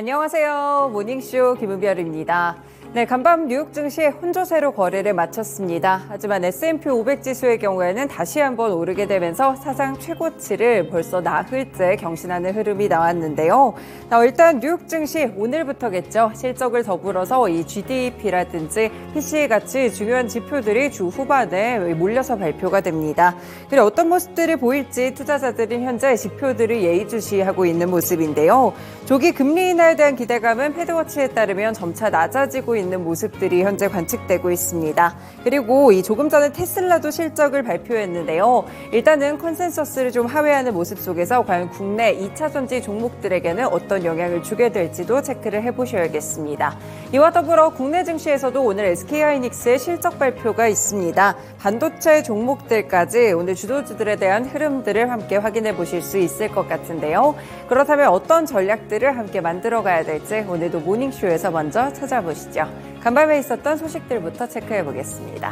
안녕하세요. 모닝쇼 김은별입니다. 네, 간밤 뉴욕 증시 혼조세로 거래를 마쳤습니다. 하지만 S&P 500 지수의 경우에는 다시 한번 오르게 되면서 사상 최고치를 벌써 나흘째 경신하는 흐름이 나왔는데요. 일단 뉴욕 증시 오늘부터겠죠. 실적을 더불어서 이 GDP라든지 PCE 같이 중요한 지표들이 주 후반에 몰려서 발표가 됩니다. 그리고 어떤 모습들을 보일지 투자자들은 현재 지표들을 예의주시하고 있는 모습인데요. 조기 금리 인하에 대한 기대감은 패드워치에 따르면 점차 낮아지고 있는 모습들이 현재 관측되고 있습니다. 그리고 조금 전에 테슬라도 실적을 발표했는데요. 일단은 컨센서스를 좀 하회하는 모습 속에서 과연 국내 2차 전지 종목들에게는 어떤 영향을 주게 될지도 체크를 해보셔야겠습니다. 이와 더불어 국내 증시에서도 오늘 SK하이닉스의 실적 발표가 있습니다. 반도체 종목들까지 오늘 주도주들에 대한 흐름들을 함께 확인해 보실 수 있을 것 같은데요. 그렇다면 어떤 전략들을 함께 만들어가야 될지 오늘도 모닝쇼에서 먼저 찾아보시죠. 간밤에 있었던 소식들부터 체크해 보겠습니다.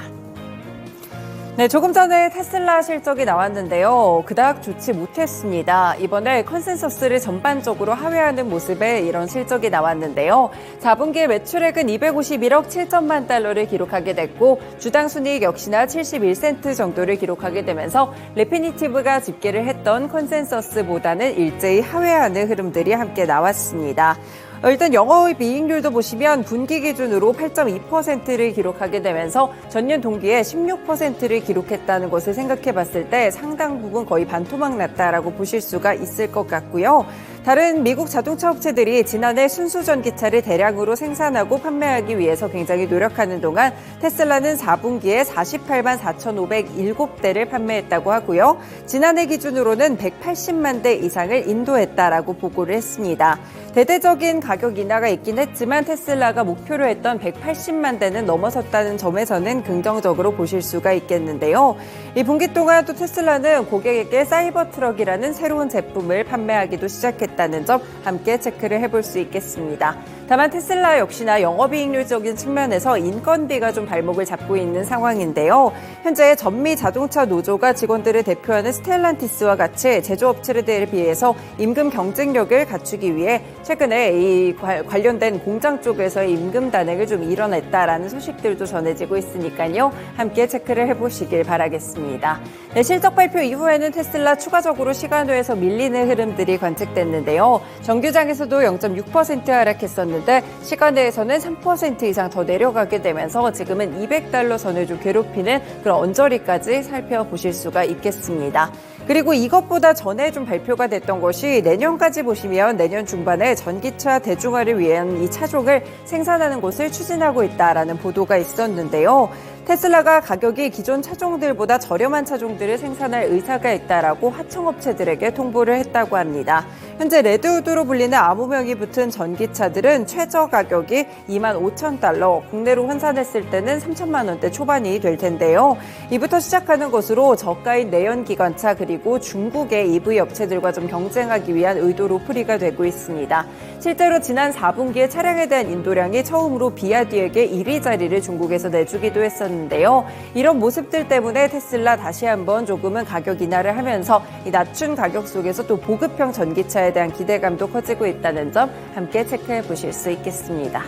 네, 조금 전에 테슬라 실적이 나왔는데요. 그닥 좋지 못했습니다. 이번에 컨센서스를 전반적으로 하회하는 모습의 이런 실적이 나왔는데요. 4분기에 매출액은 251억 7천만 달러를 기록하게 됐고 주당 순이익 역시나 71센트 정도를 기록하게 되면서 레피니티브가 집계를 했던 컨센서스보다는 일제히 하회하는 흐름들이 함께 나왔습니다. 일단 영업이익률도 보시면 분기 기준으로 8.2%를 기록하게 되면서 전년 동기에 16%를 기록했다는 것을 생각해 봤을 때 상당 부분 거의 반토막 났다라고 보실 수가 있을 것 같고요. 다른 미국 자동차 업체들이 지난해 순수 전기차를 대량으로 생산하고 판매하기 위해서 굉장히 노력하는 동안 테슬라는 4분기에 48만 4,507대를 판매했다고 하고요. 지난해 기준으로는 180만 대 이상을 인도했다라고 보고를 했습니다. 대대적인 가격 인하가 있긴 했지만 테슬라가 목표로 했던 180만 대는 넘어섰다는 점에서는 긍정적으로 보실 수가 있겠는데요. 이 분기 동안 또 테슬라는 고객에게 사이버 트럭이라는 새로운 제품을 판매하기도 시작했다는 점 함께 체크를 해볼 수 있겠습니다. 다만 테슬라 역시나 영업이익률적인 측면에서 인건비가 좀 발목을 잡고 있는 상황인데요. 현재 전미 자동차 노조가 직원들을 대표하는 스텔란티스와 같이 제조업체들에 비해서 임금 경쟁력을 갖추기 위해 최근에 이 관련된 공장 쪽에서의 임금 단행을 좀 이뤄냈다라는 소식들도 전해지고 있으니까요. 함께 체크를 해보시길 바라겠습니다. 네, 실적 발표 이후에는 테슬라 추가적으로 시간외에서 밀리는 흐름들이 관측됐는데요. 정규장에서도 0.6% 하락했었는데 시간외에서는 3% 이상 더 내려가게 되면서 지금은 $200 선을 좀 괴롭히는 그런 언저리까지 살펴보실 수가 있겠습니다. 그리고 이것보다 전에 좀 발표가 됐던 것이 내년까지 보시면 내년 중반에 전기차 대중화를 위한 이 차종을 생산하는 것을 추진하고 있다라는 보도가 있었는데요. 테슬라가 가격이 기존 차종들보다 저렴한 차종들을 생산할 의사가 있다라고 하청업체들에게 통보를 했다고 합니다. 현재 레드우드로 불리는 암호명이 붙은 전기차들은 최저 가격이 25,000달러, 국내로 환산했을 때는 3천만 원대 초반이 될 텐데요. 이부터 시작하는 것으로 저가인 내연기관차 그리고 중국의 EV 업체들과 좀 경쟁하기 위한 의도로 풀이가 되고 있습니다. 실제로 지난 4분기에 차량에 대한 인도량이 처음으로 비아디에게 1위 자리를 중국에서 내주기도 했었는데요. 이런 모습들 때문에 테슬라 다시 한번 조금은 가격 인하를 하면서 이 낮춘 가격 속에서 또 보급형 전기차에 대한 기대감도 커지고 있다는 점 함께 체크해 보실 수 있겠습니다.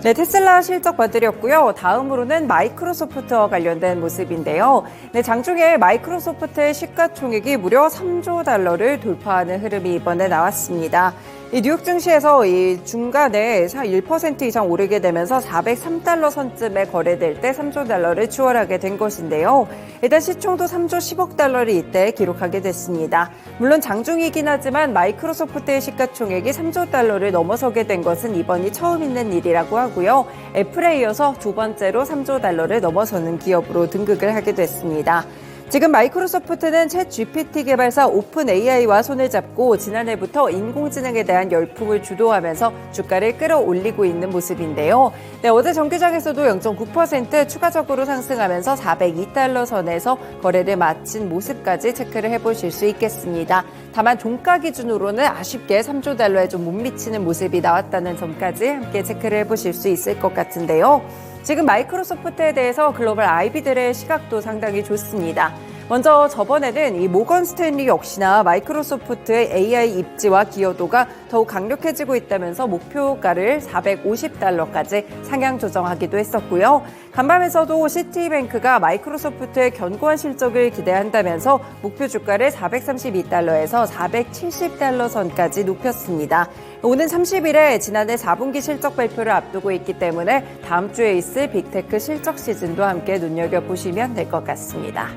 네, 테슬라 실적 봐드렸고요. 다음으로는 마이크로소프트와 관련된 모습인데요. 네, 장중에 마이크로소프트의 시가총액이 무려 3조 달러를 돌파하는 흐름이 이번에 나왔습니다. 이 뉴욕 증시에서 이 중간에 1% 이상 오르게 되면서 403달러 선쯤에 거래될 때 3조 달러를 추월하게 된 것인데요. 일단 시총도 3조 10억 달러를 이때 기록하게 됐습니다. 물론 장중이긴 하지만 마이크로소프트의 시가총액이 3조 달러를 넘어서게 된 것은 이번이 처음 있는 일이라고 하고요. 애플에 이어서 두 번째로 3조 달러를 넘어서는 기업으로 등극을 하게 됐습니다. 지금 마이크로소프트는 챗 GPT 개발사 오픈 AI와 손을 잡고 지난해부터 인공지능에 대한 열풍을 주도하면서 주가를 끌어올리고 있는 모습인데요. 네, 어제 정규장에서도 0.9% 추가적으로 상승하면서 402달러 선에서 거래를 마친 모습까지 체크를 해보실 수 있겠습니다. 다만 종가 기준으로는 아쉽게 3조 달러에 좀 못 미치는 모습이 나왔다는 점까지 함께 체크를 해보실 수 있을 것 같은데요. 지금 마이크로소프트에 대해서 글로벌 IB들의 시각도 상당히 좋습니다. 먼저 저번에는 이 모건 스탠리 역시나 마이크로소프트의 AI 입지와 기여도가 더욱 강력해지고 있다면서 목표가를 $450까지 상향 조정하기도 했었고요. 간밤에서도 시티뱅크가 마이크로소프트의 견고한 실적을 기대한다면서 목표 주가를 $432에서 $470 선까지 높였습니다. 오는 30일에 지난해 4분기 실적 발표를 앞두고 있기 때문에 다음 주에 있을 빅테크 실적 시즌도 함께 눈여겨보시면 될 것 같습니다.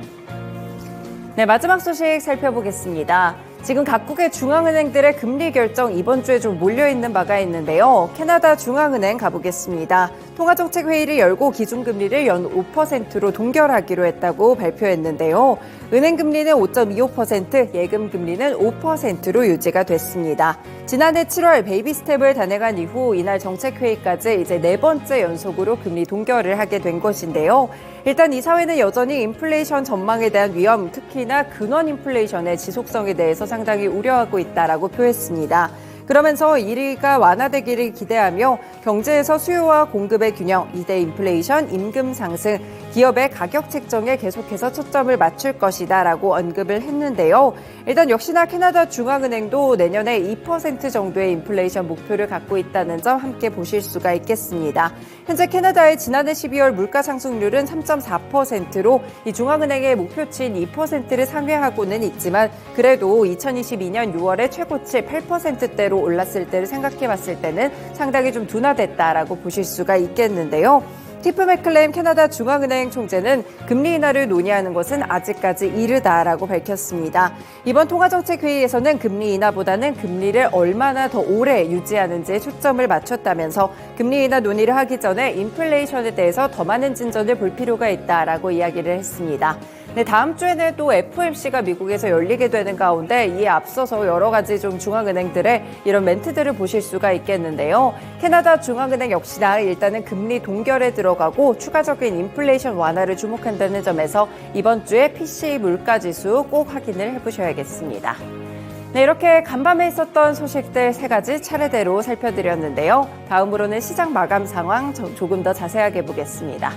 네, 마지막 소식 살펴보겠습니다. 지금 각국의 중앙은행들의 금리 결정 이번 주에 좀 몰려있는 바가 있는데요. 캐나다 중앙은행 가보겠습니다. 통화정책회의를 열고 기준금리를 연 5%로 동결하기로 했다고 발표했는데요. 은행금리는 5.25%, 예금금리는 5%로 유지가 됐습니다. 지난해 7월 베이비 스텝을 단행한 이후 이날 정책회의까지 이제 4번째 연속으로 금리 동결을 하게 된 것인데요. 일단 이 사회는 여전히 인플레이션 전망에 대한 위험, 특히나 근원 인플레이션의 지속성에 대해서 상당히 우려하고 있다라고 표했습니다. 그러면서 1위가 완화되기를 기대하며 경제에서 수요와 공급의 균형, 2대 인플레이션, 임금 상승, 기업의 가격 책정에 계속해서 초점을 맞출 것이다라고 언급을 했는데요. 일단 역시나 캐나다 중앙은행도 내년에 2% 정도의 인플레이션 목표를 갖고 있다는 점 함께 보실 수가 있겠습니다. 현재 캐나다의 지난해 12월 물가 상승률은 3.4%로 이 중앙은행의 목표치인 2%를 상회하고는 있지만 그래도 2022년 6월에 최고치 8%대로 올랐을 때를 생각해 봤을 때는 상당히 좀 둔화됐다라고 보실 수가 있겠는데요. 티프 맥클레임 캐나다 중앙은행 총재는 금리 인하를 논의하는 것은 아직까지 이르다라고 밝혔습니다. 이번 통화정책회의에서는 금리 인하보다는 금리를 얼마나 더 오래 유지하는지에 초점을 맞췄다면서 금리 인하 논의를 하기 전에 인플레이션에 대해서 더 많은 진전을 볼 필요가 있다라고 이야기를 했습니다. 네, 다음 주에는 또 FOMC가 미국에서 열리게 되는 가운데 이에 앞서서 여러 가지 좀 중앙은행들의 이런 멘트들을 보실 수가 있겠는데요. 캐나다 중앙은행 역시나 일단은 금리 동결에 들어가고 추가적인 인플레이션 완화를 주목한다는 점에서 이번 주에 PCE 물가지수 꼭 확인을 해보셔야겠습니다. 네, 이렇게 간밤에 있었던 소식들 3가지 차례대로 살펴드렸는데요. 다음으로는 시장 마감 상황 조금 더 자세하게 보겠습니다.